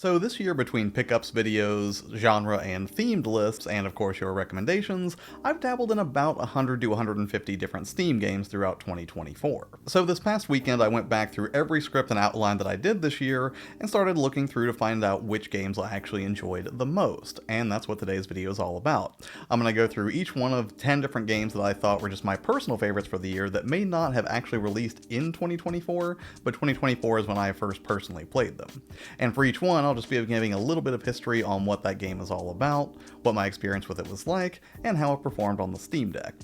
So this year, between pickups videos, genre and themed lists, and of course your recommendations, I've dabbled in about 100 to 150 different Steam games throughout 2024. So this past weekend I went back through every script and outline that I did this year, and started looking through to find out which games I actually enjoyed the most, and that's what today's video is all about. I'm going to go through each one of 10 different games that I thought were just my personal favorites for the year that may not have actually released in 2024, but 2024 is when I first personally played them. And for each one, I'll just be giving a little bit of history on what that game is all about, what my experience with it was like, and how it performed on the Steam Deck.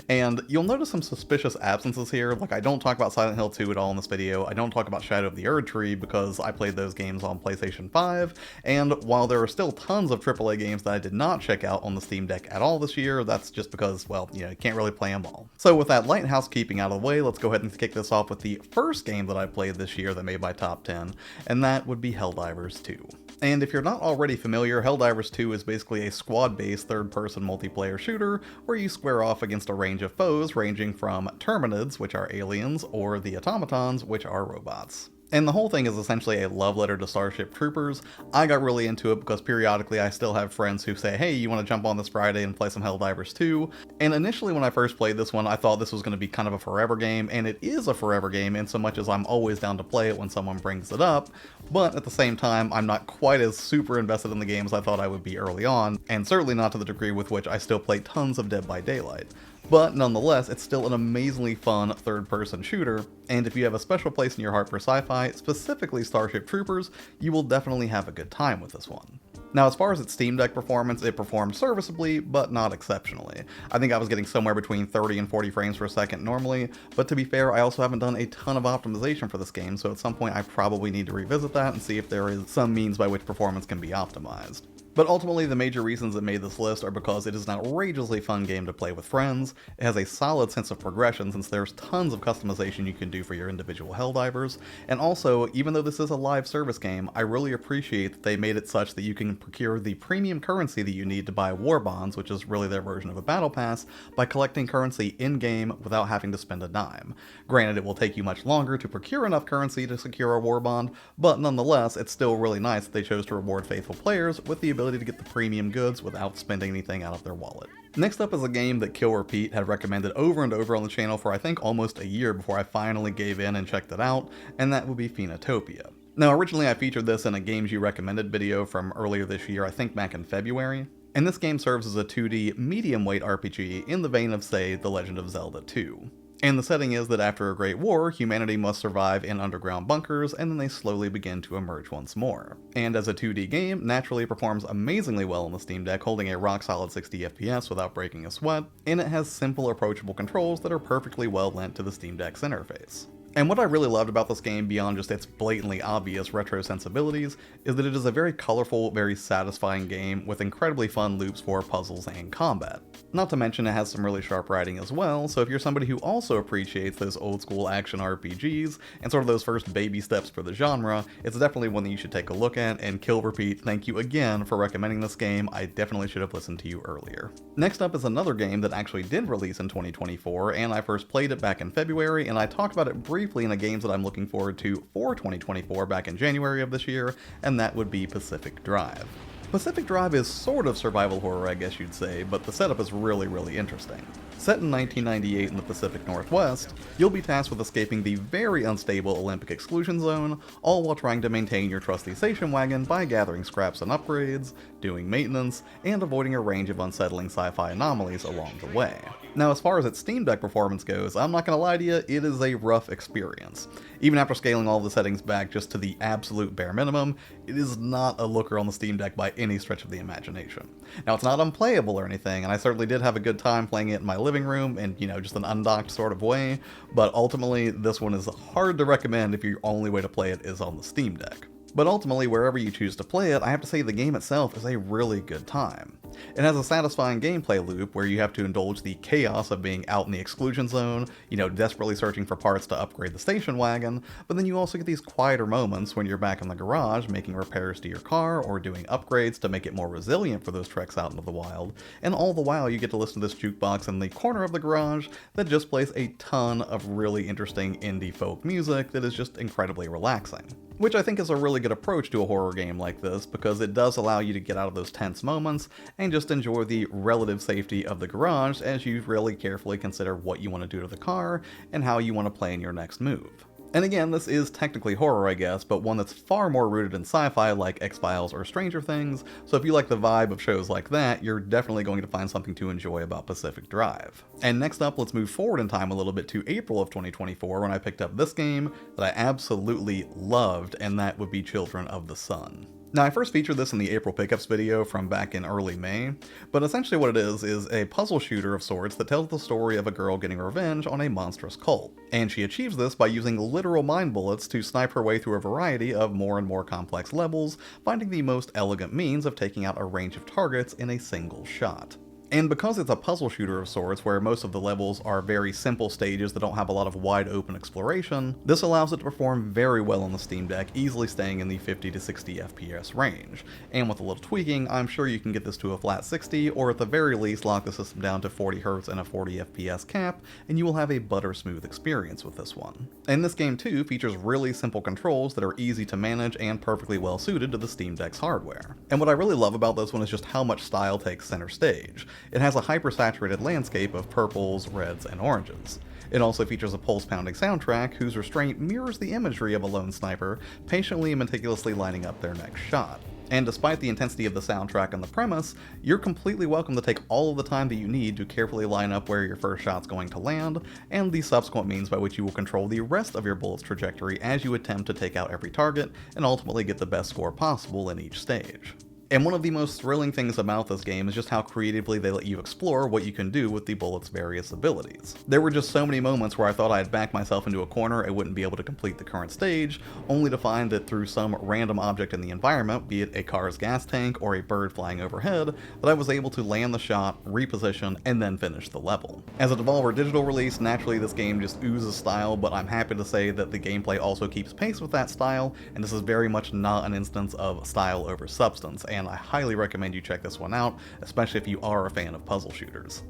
And you'll notice some suspicious absences here, like I don't talk about Silent Hill 2 at all in this video, I don't talk about Shadow of the Erdtree because I played those games on PlayStation 5, and while there are still tons of AAA games that I did not check out on the Steam Deck at all this year, that's just because, well, you can't really play them all. So with that light housekeeping out of the way, let's go ahead and kick this off with the first game that I played this year that made my top 10, and that would be Helldivers 2. And if you're not already familiar, Helldivers 2 is basically a squad-based third-person multiplayer shooter where you square off against a range of foes ranging from Terminids, which are aliens, or the Automatons, which are robots. And the whole thing is essentially a love letter to Starship Troopers. I got really into it because periodically I still have friends who say, hey, you want to jump on this Friday and play some Helldivers 2? And initially when I first played this one, I thought this was going to be kind of a forever game, and it is a forever game in so much as I'm always down to play it when someone brings it up, but at the same time, I'm not quite as super invested in the game as I thought I would be early on, and certainly not to the degree with which I still play tons of Dead by Daylight. But nonetheless, it's still an amazingly fun third-person shooter, and if you have a special place in your heart for sci-fi, specifically Starship Troopers, you will definitely have a good time with this one. Now, as far as its Steam Deck performance, it performed serviceably, but not exceptionally. I think I was getting somewhere between 30 and 40 frames per second normally, but to be fair, I also haven't done a ton of optimization for this game, so at some point I probably need to revisit that and see if there is some means by which performance can be optimized. But ultimately, the major reasons it made this list are because it is an outrageously fun game to play with friends, it has a solid sense of progression since there's tons of customization you can do for your individual Helldivers, and also, even though this is a live service game, I really appreciate that they made it such that you can procure the premium currency that you need to buy war bonds, which is really their version of a battle pass, by collecting currency in-game without having to spend a dime. Granted, it will take you much longer to procure enough currency to secure a war bond, but nonetheless, it's still really nice that they chose to reward faithful players with the ability to get the premium goods without spending anything out of their wallet. Next up is a game that Kill Repeat had recommended over and over on the channel for I think almost a year before I finally gave in and checked it out, and that would be Phoenotopia. Now originally I featured this in a Games You Recommended video from earlier this year, I think back in February, and this game serves as a 2D medium-weight RPG in the vein of, say, The Legend of Zelda 2. And the setting is that after a great war, humanity must survive in underground bunkers, and then they slowly begin to emerge once more. And as a 2D game, naturally it performs amazingly well on the Steam Deck, holding a rock-solid 60 FPS without breaking a sweat, and it has simple, approachable controls that are perfectly well lent to the Steam Deck's interface. And what I really loved about this game, beyond just its blatantly obvious retro sensibilities, is that it is a very colorful, very satisfying game with incredibly fun loops for puzzles and combat. Not to mention it has some really sharp writing as well, so if you're somebody who also appreciates those old school action RPGs, and sort of those first baby steps for the genre, it's definitely one that you should take a look at, and Kill Repeat, thank you again for recommending this game, I definitely should have listened to you earlier. Next up is another game that actually did release in 2024, and I first played it back in February, and I talked about it briefly in the games that I'm looking forward to for 2024 back in January of this year, and that would be Pacific Drive. Pacific Drive is sort of survival horror, I guess you'd say, but the setup is really interesting. Set in 1998 in the Pacific Northwest, you'll be tasked with escaping the very unstable Olympic Exclusion Zone, all while trying to maintain your trusty station wagon by gathering scraps and upgrades, doing maintenance, and avoiding a range of unsettling sci-fi anomalies along the way. Now, as far as its Steam Deck performance goes, I'm not gonna lie to you, it is a rough experience. Even after scaling all the settings back just to the absolute bare minimum, it is not a looker on the Steam Deck by any stretch of the imagination. Now, it's not unplayable or anything, and I certainly did have a good time playing it in my living room in, just an undocked sort of way, but ultimately, this one is hard to recommend if your only way to play it is on the Steam Deck. But ultimately, wherever you choose to play it, I have to say the game itself is a really good time. It has a satisfying gameplay loop where you have to indulge the chaos of being out in the exclusion zone, desperately searching for parts to upgrade the station wagon, but then you also get these quieter moments when you're back in the garage making repairs to your car or doing upgrades to make it more resilient for those treks out into the wild, and all the while you get to listen to this jukebox in the corner of the garage that just plays a ton of really interesting indie folk music that is just incredibly relaxing. which I think is a really good approach to a horror game like this, because it does allow you to get out of those tense moments and just enjoy the relative safety of the garage as you really carefully consider what you want to do to the car and how you want to play in your next move. And again, this is technically horror, I guess, but one that's far more rooted in sci-fi like X-Files or Stranger Things, so if you like the vibe of shows like that, you're definitely going to find something to enjoy about Pacific Drive. And next up, let's move forward in time a little bit to April of 2024 when I picked up this game that I absolutely loved, and that would be Children of the Sun. Now, I first featured this in the April pickups video from back in early May, but essentially what it is a puzzle shooter of sorts that tells the story of a girl getting revenge on a monstrous cult. And she achieves this by using literal mind bullets to snipe her way through a variety of more and more complex levels, finding the most elegant means of taking out a range of targets in a single shot. And because it's a puzzle shooter of sorts, where most of the levels are very simple stages that don't have a lot of wide open exploration, this allows it to perform very well on the Steam Deck, easily staying in the 50 to 60 FPS range. And with a little tweaking, I'm sure you can get this to a flat 60, or at the very least lock the system down to 40 Hz and a 40 FPS cap, and you will have a butter smooth experience with this one. And this game too features really simple controls that are easy to manage and perfectly well suited to the Steam Deck's hardware. And what I really love about this one is just how much style takes center stage. It has a hyper-saturated landscape of purples, reds, and oranges. It also features a pulse-pounding soundtrack whose restraint mirrors the imagery of a lone sniper patiently and meticulously lining up their next shot. And despite the intensity of the soundtrack and the premise, you're completely welcome to take all of the time that you need to carefully line up where your first shot's going to land, and the subsequent means by which you will control the rest of your bullet's trajectory as you attempt to take out every target and ultimately get the best score possible in each stage. And one of the most thrilling things about this game is just how creatively they let you explore what you can do with the bullet's various abilities. There were just so many moments where I thought I'd back myself into a corner and wouldn't be able to complete the current stage, only to find that through some random object in the environment, be it a car's gas tank or a bird flying overhead, that I was able to land the shot, reposition, and then finish the level. As a Devolver Digital release, naturally this game just oozes style, but I'm happy to say that the gameplay also keeps pace with that style, and this is very much not an instance of style over substance, and I highly recommend you check this one out, especially if you are a fan of puzzle shooters.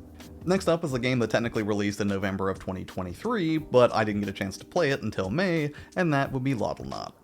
Next up is a game that technically released in November of 2023, but I didn't get a chance to play it until May, and that would be Loddlenaut.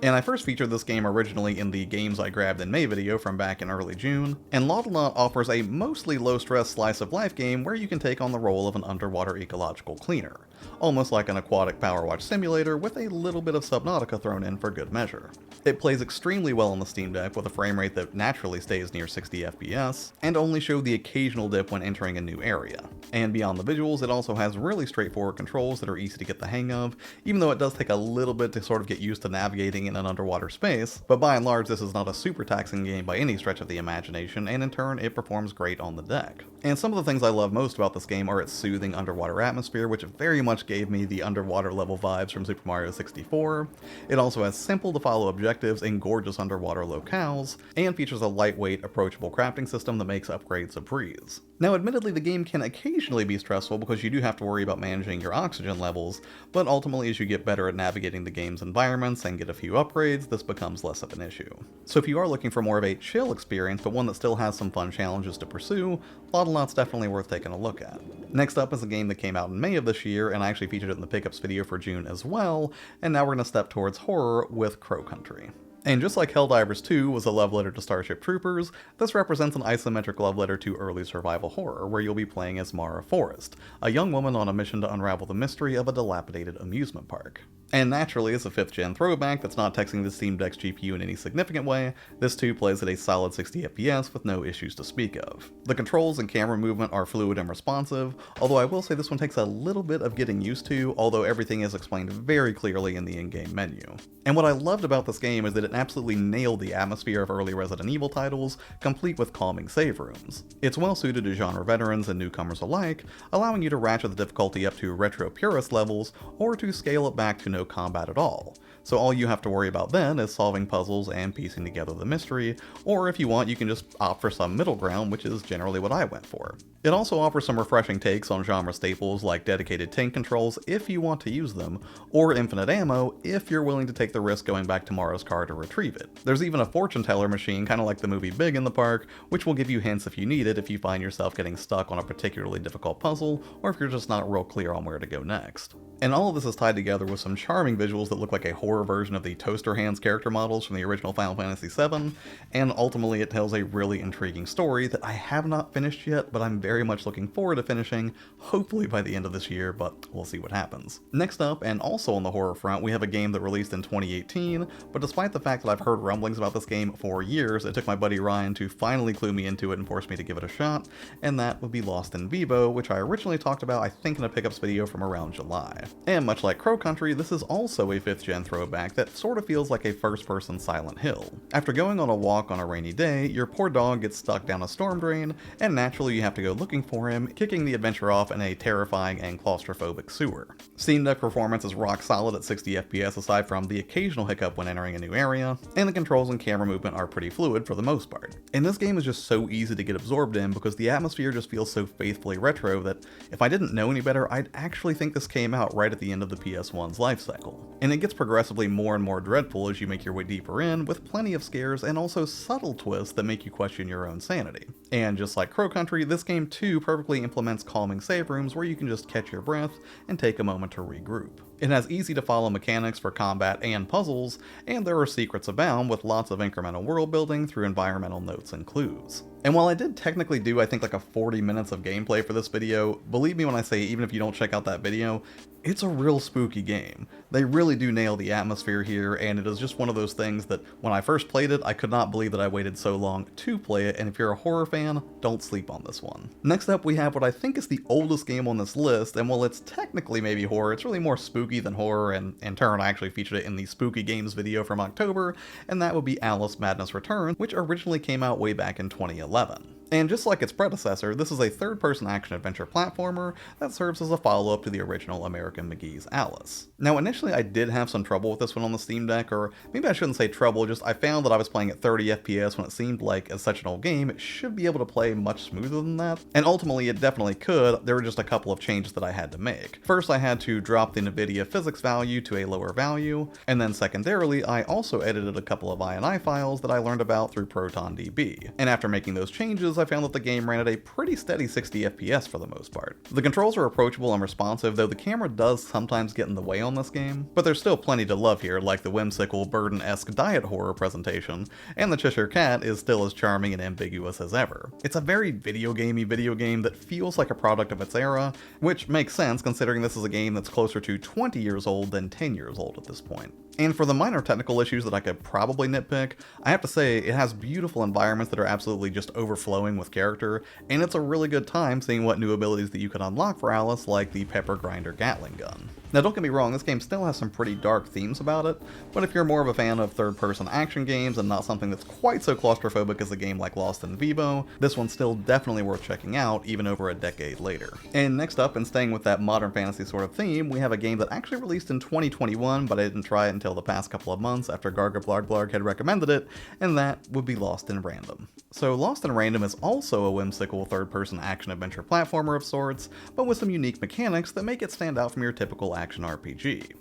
And I first featured this game originally in the Games I Grabbed in May video from back in early June, and Loddlenaut offers a mostly low-stress slice-of-life game where you can take on the role of an underwater ecological cleaner, almost like an aquatic power watch simulator with a little bit of Subnautica thrown in for good measure. It plays extremely well on the Steam Deck with a frame rate that naturally stays near 60 FPS, and only showed the occasional dip when entering a new area. And beyond the visuals, it also has really straightforward controls that are easy to get the hang of, even though it does take a little bit to sort of get used to navigating in an underwater space, but by and large this is not a super taxing game by any stretch of the imagination, and in turn it performs great on the deck. And some of the things I love most about this game are its soothing underwater atmosphere, which very much gave me the underwater level vibes from Super Mario 64. It also has simple to follow objectives in gorgeous underwater locales, and features a lightweight, approachable crafting system that makes upgrades a breeze. Now admittedly the game can occasionally be stressful because you do have to worry about managing your oxygen levels, but ultimately as you get better at navigating the game's environments and get a few upgrades, this becomes less of an issue. So if you are looking for more of a chill experience, but one that still has some fun challenges to pursue, Loddlenaut's definitely worth taking a look at. Next up is a game that came out in May of this year, and I actually featured it in the pickups video for June as well, and now we're going to step towards horror with Crow Country. And just like Helldivers 2 was a love letter to Starship Troopers, this represents an isometric love letter to early survival horror, where you'll be playing as Mara Forrest, a young woman on a mission to unravel the mystery of a dilapidated amusement park. And naturally, as a 5th gen throwback that's not taxing the Steam Deck's GPU in any significant way, this too plays at a solid 60 FPS with no issues to speak of. The controls and camera movement are fluid and responsive, although I will say this one takes a little bit of getting used to, although everything is explained very clearly in the in-game menu. And what I loved about this game is that it absolutely nailed the atmosphere of early Resident Evil titles, complete with calming save rooms. It's well suited to genre veterans and newcomers alike, allowing you to ratchet the difficulty up to retro purist levels, or to scale it back to no combat at all. So all you have to worry about then is solving puzzles and piecing together the mystery, or if you want you can just opt for some middle ground, which is generally what I went for. It also offers some refreshing takes on genre staples like dedicated tank controls if you want to use them, or infinite ammo if you're willing to take the risk going back to Mara's car to retrieve it. There's even a fortune teller machine, kind of like the movie Big in the park, which will give you hints if you need it if you find yourself getting stuck on a particularly difficult puzzle, or if you're just not real clear on where to go next. And all of this is tied together with some charming visuals that look like a horror newer version of the toaster hands character models from the original Final Fantasy VII, and ultimately it tells a really intriguing story that I have not finished yet, but I'm very much looking forward to finishing, hopefully by the end of this year, but we'll see what happens. Next up, and also on the horror front, we have a game that released in 2018, but despite the fact that I've heard rumblings about this game for years, it took my buddy Ryan to finally clue me into it and force me to give it a shot, and that would be Lost in Vivo, which I originally talked about I think in a pickups video from around July. And much like Crow Country, this is also a 5th gen throwback that sort of feels like a first-person Silent Hill. After going on a walk on a rainy day, your poor dog gets stuck down a storm drain, and naturally you have to go looking for him, kicking the adventure off in a terrifying and claustrophobic sewer. Steam Deck performance is rock solid at 60 FPS aside from the occasional hiccup when entering a new area, and the controls and camera movement are pretty fluid for the most part. And this game is just so easy to get absorbed in because the atmosphere just feels so faithfully retro that if I didn't know any better, I'd actually think this came out right at the end of the PS1's life cycle. And it gets progressively more and more dreadful as you make your way deeper in, with plenty of scares and also subtle twists that make you question your own sanity. And just like Crow Country, this game too perfectly implements calming save rooms where you can just catch your breath and take a moment to regroup. It has easy to follow mechanics for combat and puzzles, and there are secrets abound with lots of incremental world building through environmental notes and clues. And while I did technically do I think like a 40 minutes of gameplay for this video, believe me when I say even if you don't check out that video, it's a real spooky game. They really do nail the atmosphere here, and it is just one of those things that when I first played it, I could not believe that I waited so long to play it, and if you're a horror fan, don't sleep on this one. Next up we have what I think is the oldest game on this list, and while it's technically maybe horror, it's really more spooky than horror, and in turn I actually featured it in the Spooky Games video from October, and that would be Alice Madness Returns, which originally came out way back in 2011. And just like its predecessor, this is a third-person action-adventure platformer that serves as a follow-up to the original American McGee's Alice. Now initially I did have some trouble with this one on the Steam Deck, or maybe I shouldn't say trouble, just I found that I was playing at 30 FPS when it seemed like, as such an old game, it should be able to play much smoother than that, and ultimately it definitely could. There were just a couple of changes that I had to make. First I had to drop the NVIDIA physics value to a lower value, and then secondarily I also edited a couple of INI files that I learned about through ProtonDB, and after making those changes I found that the game ran at a pretty steady 60 FPS for the most part. The controls are approachable and responsive, though the camera does sometimes get in the way on this game, but there's still plenty to love here, like the whimsical Burden-esque diet horror presentation, and the Cheshire Cat is still as charming and ambiguous as ever. It's a very video game that feels like a product of its era, which makes sense considering this is a game that's closer to 20 years old than 10 years old at this point. And for the minor technical issues that I could probably nitpick, I have to say it has beautiful environments that are absolutely just overflowing with character, and it's a really good time seeing what new abilities that you can unlock for Alice, like the Pepper Grinder Gatling gun. Now don't get me wrong, this game still has some pretty dark themes about it, but if you're more of a fan of third-person action games and not something that's quite so claustrophobic as a game like Lost in Vivo, this one's still definitely worth checking out, even over a decade later. And next up, and staying with that modern fantasy sort of theme, we have a game that actually released in 2021, but I didn't try it until the past couple of months after Gargablarg had recommended it, and that would be Lost in Random. So Lost in Random is also a whimsical third-person action-adventure platformer of sorts, but with some unique mechanics that make it stand out from your typical action RPG.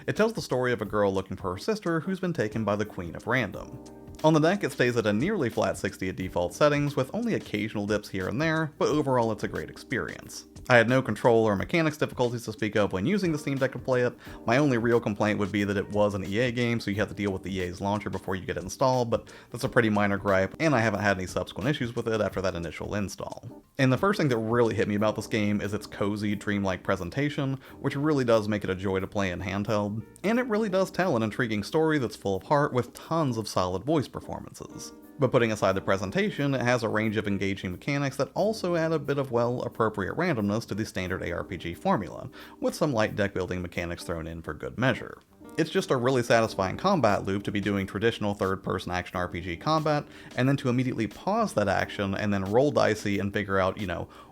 It tells the story of a girl looking for her sister who's been taken by the Queen of Random. On the deck, it stays at a nearly flat 60 at default settings, with only occasional dips here and there, but overall it's a great experience. I had no control or mechanics difficulties to speak of when using the Steam Deck to play it. My only real complaint would be that it was an EA game, so you have to deal with the EA's launcher before you get it installed, but that's a pretty minor gripe, and I haven't had any subsequent issues with it after that initial install. And the first thing that really hit me about this game is its cozy, dreamlike presentation, which really does make it a joy to play in handheld, and it really does tell an intriguing story that's full of heart with tons of solid voice performances. But putting aside the presentation, it has a range of engaging mechanics that also add a bit of, well, appropriate randomness to the standard ARPG formula, with some light deck building mechanics thrown in for good measure. It's just a really satisfying combat loop to be doing traditional third-person action RPG combat, and then to immediately pause that action and then roll Dicey and figure out,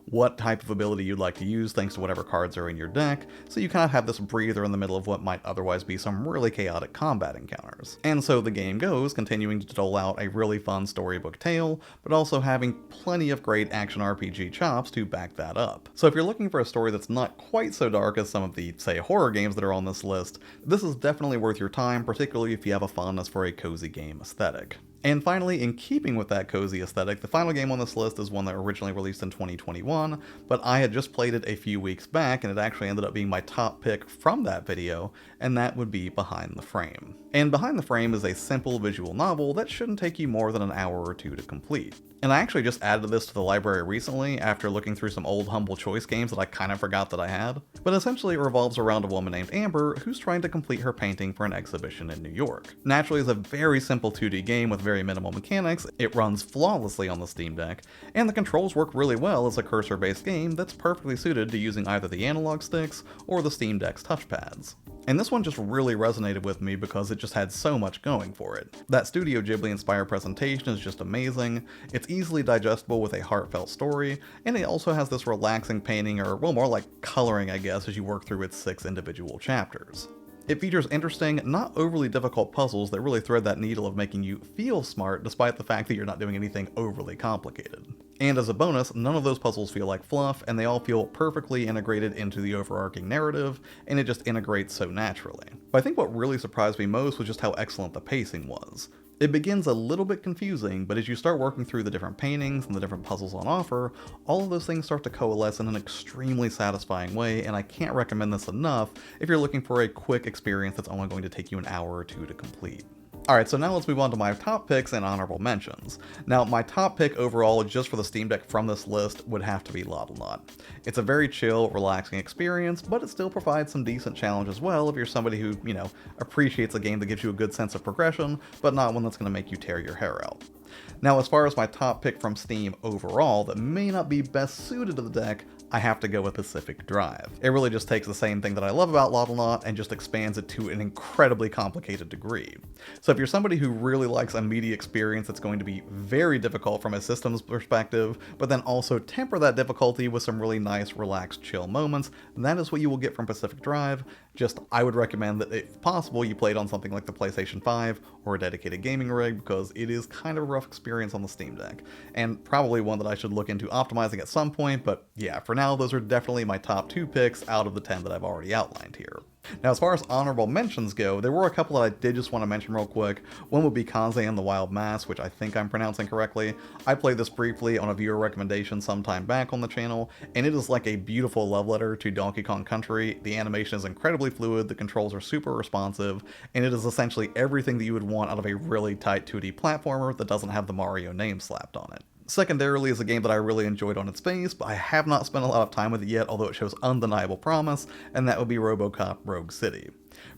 what type of ability you'd like to use thanks to whatever cards are in your deck, so you kind of have this breather in the middle of what might otherwise be some really chaotic combat encounters. And so the game goes, continuing to dole out a really fun storybook tale, but also having plenty of great action RPG chops to back that up. So if you're looking for a story that's not quite so dark as some of the, say, horror games that are on this list, this is definitely worth your time, particularly if you have a fondness for a cozy game aesthetic. And finally, in keeping with that cozy aesthetic, the final game on this list is one that originally released in 2021, but I had just played it a few weeks back, and it actually ended up being my top pick from that video, and that would be Behind the Frame. And Behind the Frame is a simple visual novel that shouldn't take you more than an hour or two to complete. And I actually just added this to the library recently after looking through some old Humble Choice games that I kind of forgot that I had. But essentially it revolves around a woman named Amber who's trying to complete her painting for an exhibition in New York. Naturally, it's a very simple 2D game with very minimal mechanics, it runs flawlessly on the Steam Deck, and the controls work really well as a cursor-based game that's perfectly suited to using either the analog sticks or the Steam Deck's touchpads. And this one just really resonated with me because it just had so much going for it. That Studio Ghibli-inspired presentation is just amazing, it's easily digestible with a heartfelt story, and it also has this relaxing painting, or well, more like coloring I guess, as you work through its 6 individual chapters. It features interesting, not overly difficult puzzles that really thread that needle of making you feel smart despite the fact that you're not doing anything overly complicated. And as a bonus, none of those puzzles feel like fluff, and they all feel perfectly integrated into the overarching narrative, and it just integrates so naturally. But I think what really surprised me most was just how excellent the pacing was. It begins a little bit confusing, but as you start working through the different paintings and the different puzzles on offer, all of those things start to coalesce in an extremely satisfying way, and I can't recommend this enough if you're looking for a quick experience that's only going to take you an hour or two to complete. Alright, so now let's move on to my top picks and honorable mentions. Now, my top pick overall, just for the Steam Deck from this list, would have to be Loddlenaut. It's a very chill, relaxing experience, but it still provides some decent challenge as well if you're somebody who, appreciates a game that gives you a good sense of progression, but not one that's going to make you tear your hair out. Now, as far as my top pick from Steam overall that may not be best suited to the deck, I have to go with Pacific Drive. It really just takes the same thing that I love about Loddlenaut and just expands it to an incredibly complicated degree. So if you're somebody who really likes a meaty experience that's going to be very difficult from a systems perspective, but then also temper that difficulty with some really nice, relaxed, chill moments, that is what you will get from Pacific Drive. Just, I would recommend that if possible, you play it on something like the PlayStation 5 or a dedicated gaming rig, because it is kind of a rough experience on the Steam Deck, and probably one that I should look into optimizing at some point, but yeah, for now, those are definitely my top 2 picks out of the 10 that I've already outlined here. Now, as far as honorable mentions go, there were a couple that I did just want to mention real quick. One would be Kaze and the Wild Mass, which I think I'm pronouncing correctly. I played this briefly on a viewer recommendation sometime back on the channel, and it is like a beautiful love letter to Donkey Kong Country. The animation is incredibly fluid, the controls are super responsive, and it is essentially everything that you would want out of a really tight 2D platformer that doesn't have the Mario name slapped on it. Secondarily is a game that I really enjoyed on its face, but I have not spent a lot of time with it yet, although it shows undeniable promise, and that would be RoboCop Rogue City.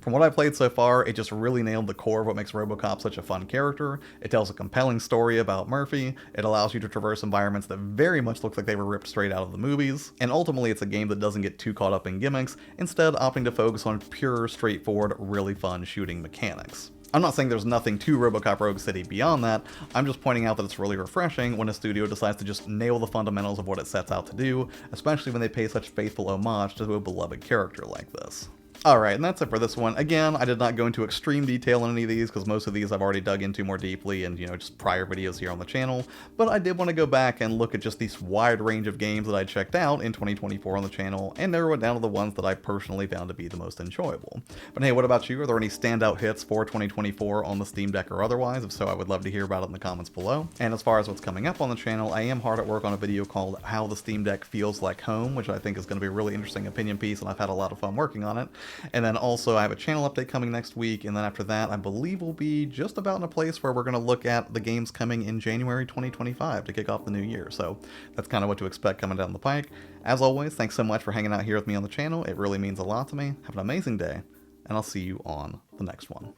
From what I've played so far, it just really nailed the core of what makes RoboCop such a fun character. It tells a compelling story about Murphy, it allows you to traverse environments that very much look like they were ripped straight out of the movies, and ultimately it's a game that doesn't get too caught up in gimmicks, instead opting to focus on pure, straightforward, really fun shooting mechanics. I'm not saying there's nothing to RoboCop Rogue City beyond that, I'm just pointing out that it's really refreshing when a studio decides to just nail the fundamentals of what it sets out to do, especially when they pay such faithful homage to a beloved character like this. Alright, and that's it for this one. Again, I did not go into extreme detail on any of these, because most of these I've already dug into more deeply in, just prior videos here on the channel, but I did want to go back and look at just this wide range of games that I checked out in 2024 on the channel, and narrow it down to the ones that I personally found to be the most enjoyable. But hey, what about you? Are there any standout hits for 2024 on the Steam Deck or otherwise? If so, I would love to hear about it in the comments below. And as far as what's coming up on the channel, I am hard at work on a video called How the Steam Deck Feels Like Home, which I think is going to be a really interesting opinion piece, and I've had a lot of fun working on it. And then also I have a channel update coming next week, and then after that I believe we'll be just about in a place where we're going to look at the games coming in January 2025 to kick off the new year, so that's kind of what to expect coming down the pike. As always, thanks so much for hanging out here with me on the channel, it really means a lot to me. Have an amazing day, and I'll see you on the next one.